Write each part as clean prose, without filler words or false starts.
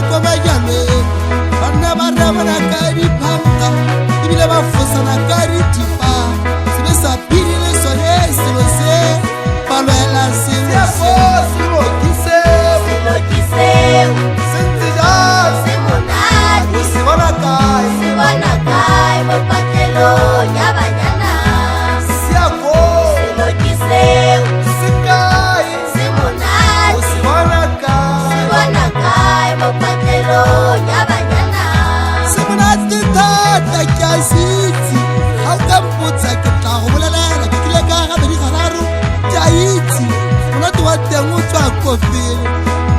kwa majalwe banna ba rabana ka diphampa ebile ba fosana ka ditipa sebe sa pirile sone selo se ba lwela selo se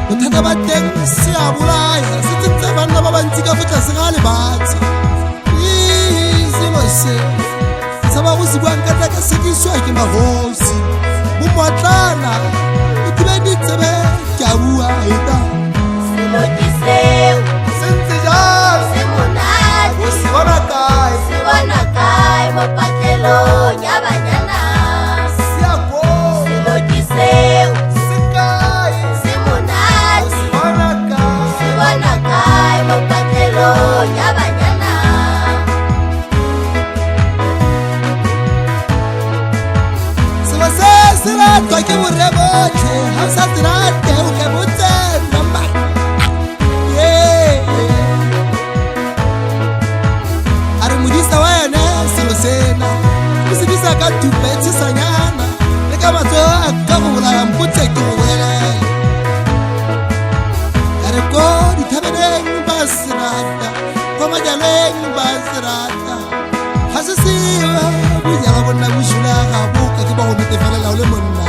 bothata ba teng se a bolaya se tsentse banna ba bantsi ka fotla se ga lebatsi selo se sa ba go se buang ka tla ka sekiswa ke magosi bomotlana e tibe ditsebe ke a bua eta selo ke seo sentse jang se monate o se bona kae mo patlelong ya banyana se a go selo ke seo ya banyana selo se se ratwa ke borre botlhe ga o sa se rate o ke botse mama a re modisa wa yone selo sena o se disa ka tupetsisanyana le ka matsogo a ka go bolaya mpotse ke go bolelela ka re ko dithabeleng ba se rata kwa majaleng ba se rata ga se seo bojala bonna bošula ga boka ke ba go netefalela o le monna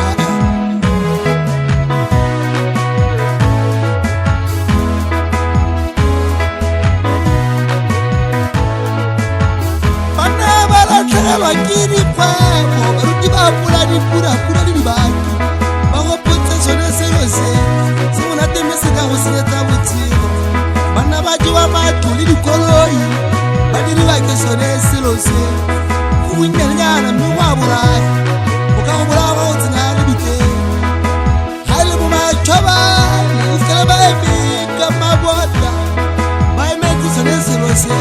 banna ba latlhegelwa ke dikgwebo baruti ba pola dipurapura le dibaki ba gopotse sone selo se se monate mme se ka go senyetsa botshelo banna ba jewa matlo le dikoloi ba diriwa ke sone selo se go bonnyelenyana mme go a bolaya o ka go bolaya ba go tsena le biteng ga e le mo mathobane o sekele ba eme ka mabota ba emetse sone selo se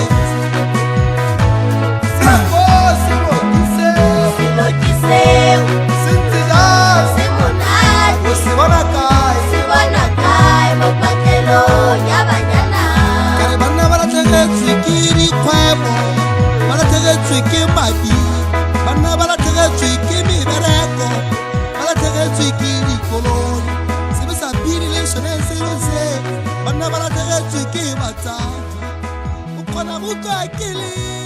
ke madi banna ba latlhegetswe ke mebereko ba latlhegetswe ke dikoloi sebe sa pirile sone selo se banna ba latlhegetswe ke batsadi o kgona go utlwa ke le